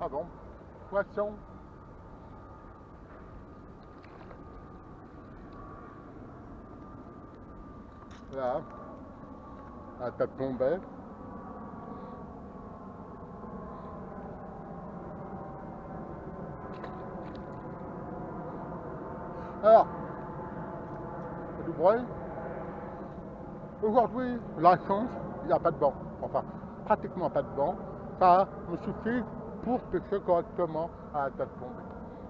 Pardon. Poisson. Là. La tête tombée. Alors, c'est du bruit. Aujourd'hui, la chance, il n'y a pas de banc. Enfin, pratiquement pas de banc. Ça me suffit pour pêcher correctement à la tête tombée.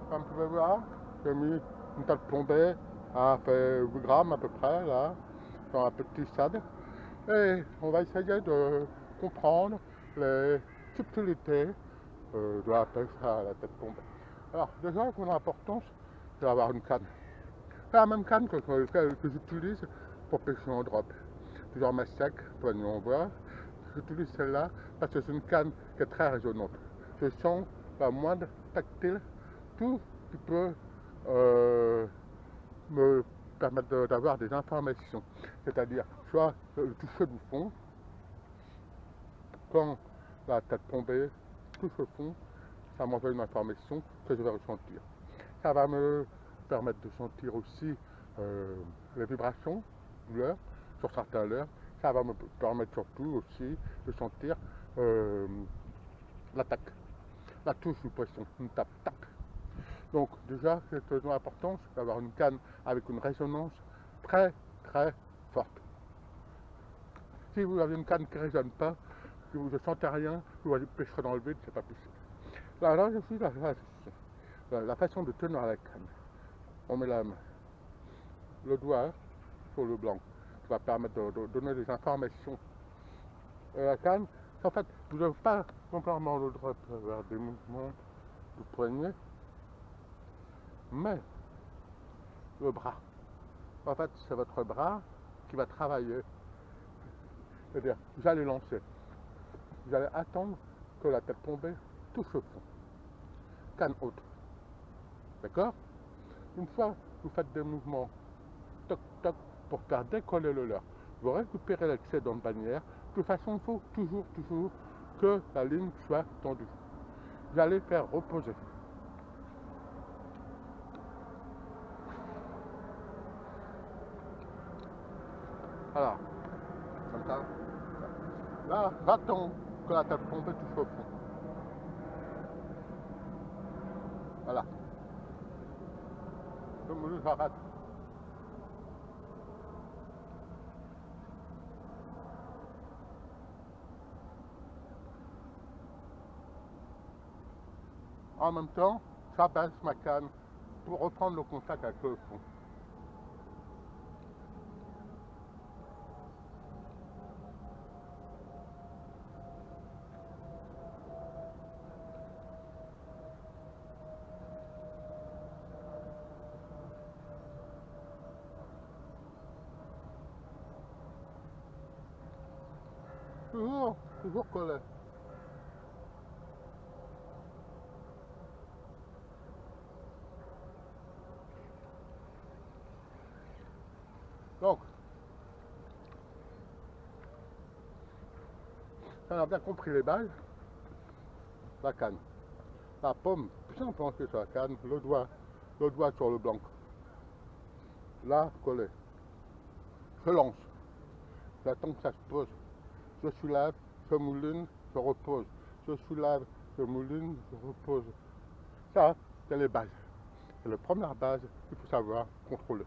Comme vous pouvez voir, j'ai mis une tête tombée à fait 8 grammes à peu près, là, dans un petit stade. Et on va essayer de comprendre les subtilités de la pêche à la tête tombée. Alors, déjà, mon importance, c'est d'avoir une canne. C'est la même canne que j'utilise pour pêcher en drop. Toujours ma sec, poignon en bois. J'utilise celle-là parce que c'est une canne qui est très résonnante. Je sens la moindre tactile, tout qui peut me permettre d'avoir des informations. C'est-à-dire, soit le toucher du fond, quand la tête tombée touche le fond, ça m'envoie une information que je vais ressentir. Ça va me permettre de sentir aussi les vibrations, l'heure, sur certains leurres. Ça va me permettre surtout aussi de sentir l'attaque, la touche du poisson, une tape, tac. Donc déjà, c'est de l'importance d'avoir une canne avec une résonance très très forte. Si vous avez une canne qui ne résonne pas, si vous ne sentez rien, vous allez pêcher dans le vide, c'est pas possible. Là, je suis la façon de tenir la canne. On met la main, le doigt sur le blanc, qui va permettre de donner des informations. Et la canne, en fait, vous n'avez pas complètement le droit de faire des mouvements du poignet, mais le bras. En fait, c'est votre bras qui va travailler. C'est-à-dire, vous allez lancer. Vous allez attendre que la tête tombée touche le fond. Canne haute. D'accord? Une fois que vous faites des mouvements toc toc pour faire décoller le leurre, vous récupérez l'excédent de bannière. De toute façon, il faut toujours que la ligne soit tendue. Vous allez faire reposer. Alors, comme ça. Là, j'attends que la tête tombée touche au fond. Voilà. J'arrête. En même temps, j'abaisse ma canne pour reprendre le contact avec le fond. Toujours collé. Donc, on a bien compris les bases. La canne. La paume bien penchée sur la canne, le doigt sur le blanc. Là, collé. Je lance. J'attends que ça se pose. Je soulève, je mouline, je repose. Je soulève, je mouline, je repose. Ça, c'est les bases. C'est la première base qu'il faut savoir contrôler.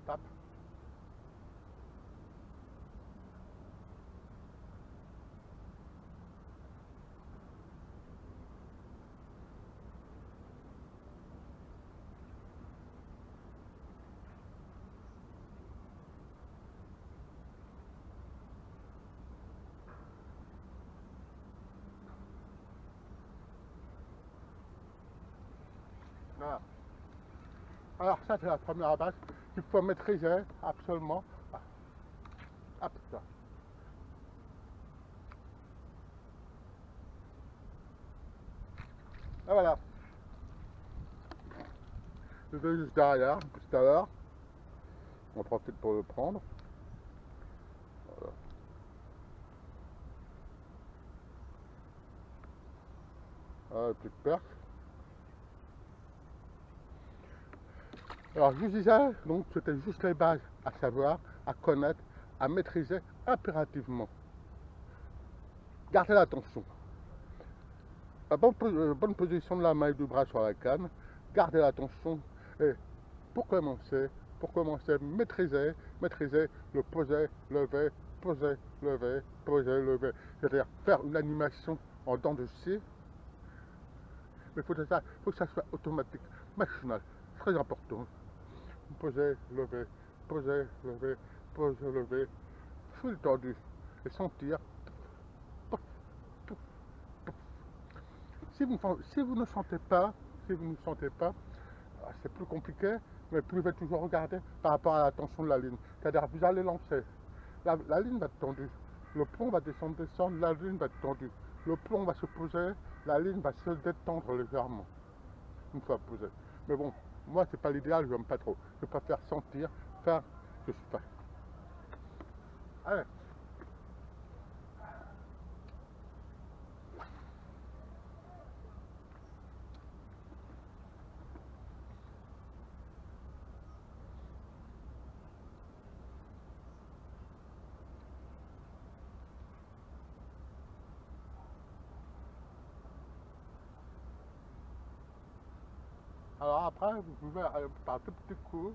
Tape. Voilà. Alors ça c'est la première base qu'il faut maîtriser absolument. Hop, ça. Et voilà. Je vais juste derrière, tout à l'heure. On profite pour le prendre. Voilà. Ah, plus de perche. Alors je vous disais, donc c'était juste les bases à savoir, à connaître, à maîtriser impérativement. Gardez l'attention. La bonne position de la main et du bras sur la canne. Gardez l'attention. Et pour commencer, maîtriser le poser, lever, poser, lever, poser, lever. C'est-à-dire faire une animation en dents de scie. Mais faut que ça soit automatique, machinal. Très important. Poser, lever, poser, lever, poser, lever. Full tendu. Et sentir. Si vous ne sentez pas, c'est plus compliqué, mais vous pouvez toujours regarder par rapport à la tension de la ligne. C'est-à-dire vous allez lancer, la ligne va être tendue, le plomb va descendre, la ligne va être tendue, le plomb va se poser, la ligne va se détendre légèrement, une fois posée. Mais bon, moi c'est pas l'idéal, je n'aime pas trop. Je préfère sentir, faire ce que je fais. Allez. Alors après, vous pouvez par tout petit coup.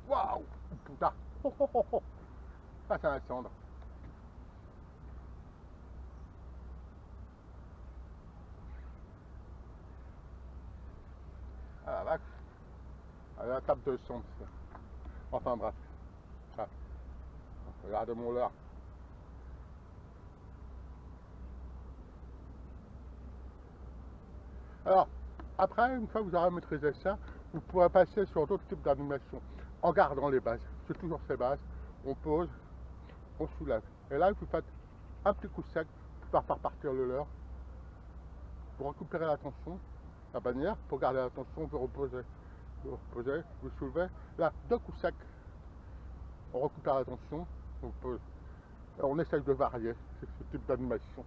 Waouh, putain. Oh, oh, oh, oh. Ça, c'est la cendre. Ah la vache. Ah, la table de son. Enfin bref. Ah, regardez mon leurre. Alors, après, une fois que vous aurez maîtrisé ça, vous pourrez passer sur d'autres types d'animation en gardant les bases. C'est toujours ces bases. On pose, on soulève. Et là, vous faites un petit coup sec pour faire partir le leurre. Vous récupérez la tension, la bannière, pour garder la tension, vous reposez. Vous reposez, vous soulevez. Là, deux coups secs, on récupère la tension, on pose. Et on essaye de varier ce type d'animation.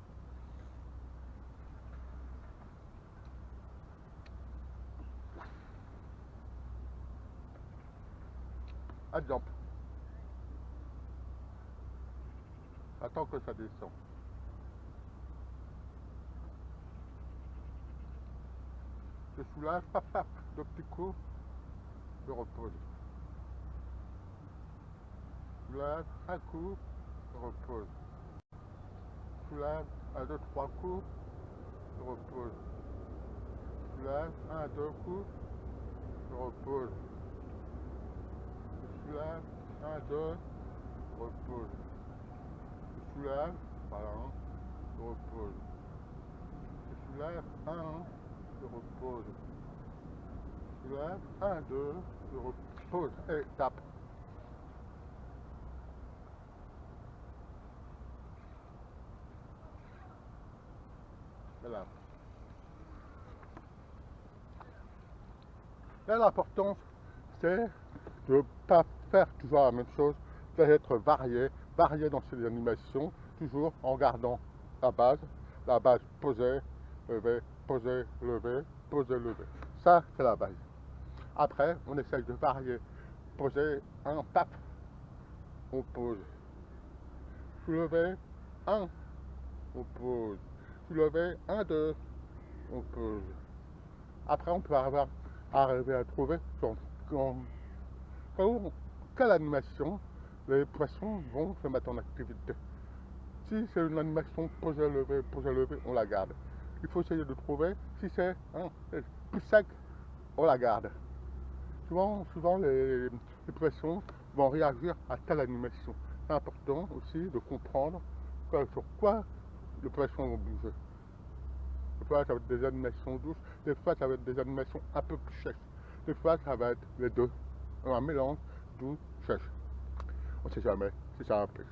Exemple. Attends que ça descend. Je soulève, pap, pap, deux petits coups, je repose. Soulève, un coup, je repose. Soulève, un, deux, trois coups, je repose. Soulève, un, deux coups, je repose. Je soulève, un, deux, je repose. Je soulève, voilà, je repose. Je soulève, un, je repose. Je soulève, un, deux, je repose. Et tape. Voilà. Là, l'important, c'est de ne pas faire toujours la même chose, d'être varié dans ses animations, toujours en gardant la base posée, lever, poser, lever, poser, lever. Ça, c'est la base. Après, on essaye de varier. Poser un pap, on pose. Soulever un, on pose. soulever, un, deux, on peut, après on peut arriver à trouver quelle animation les poissons vont se mettre en activité. Si c'est une animation posé levé, on la garde. Il faut essayer de trouver si c'est plus sec, on la garde. Souvent les poissons vont réagir à telle animation. C'est important aussi de comprendre sur quoi le poisson va bouger. Des fois, ça va être des animations douces, des fois, ça va être des animations un peu plus sèches. Des fois, ça va être les deux. Un mélange doux, sèche. On ne sait jamais si ça pêche.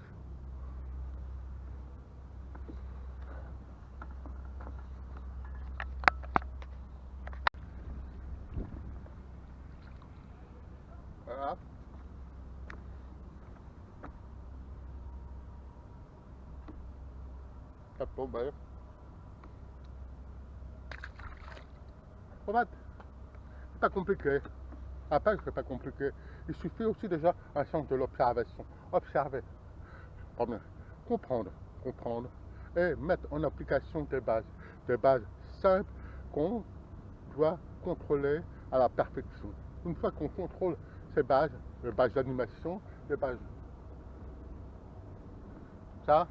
Voilà. Ça tombe, ben. En fait, c'est pas compliqué. Après, c'est pas compliqué. Il suffit aussi déjà un sens de l'observation. Observer, comprendre, et mettre en application des bases simples qu'on doit contrôler à la perfection. Une fois qu'on contrôle ces bases, les bases d'animation, les bases, ça,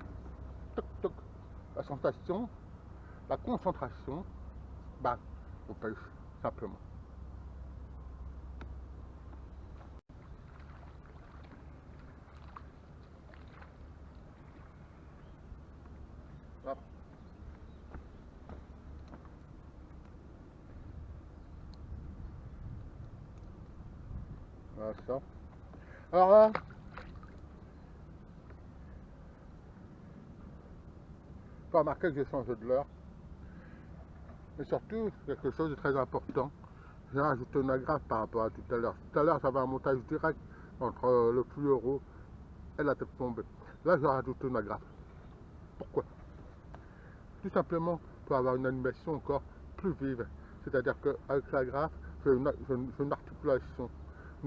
toc, toc, la sensation, la concentration, bah, on pêche simplement. Voilà. Voilà ça. Alors là, faut remarquer que j'ai changé de l'heure. Et surtout, quelque chose de très important, j'ai rajouté une agrafe par rapport à tout à l'heure. Tout à l'heure, j'avais un montage direct entre le fluoro et la tête tombée. Là, j'ai rajouté une agrafe. Pourquoi? Tout simplement pour avoir une animation encore plus vive. C'est-à-dire qu'avec l'agrafe, j'ai une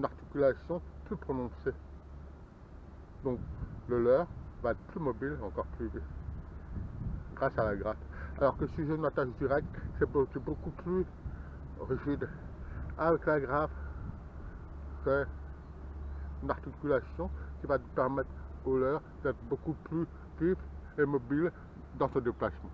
articulation plus prononcée. Donc, le leurre va être plus mobile, encore plus vif, grâce à la grappe. Alors que si j'ai une attache directe, c'est beaucoup plus rigide. Avec la grappe, c'est une articulation qui va te permettre au leurre d'être beaucoup plus vif et mobile dans ce déplacement.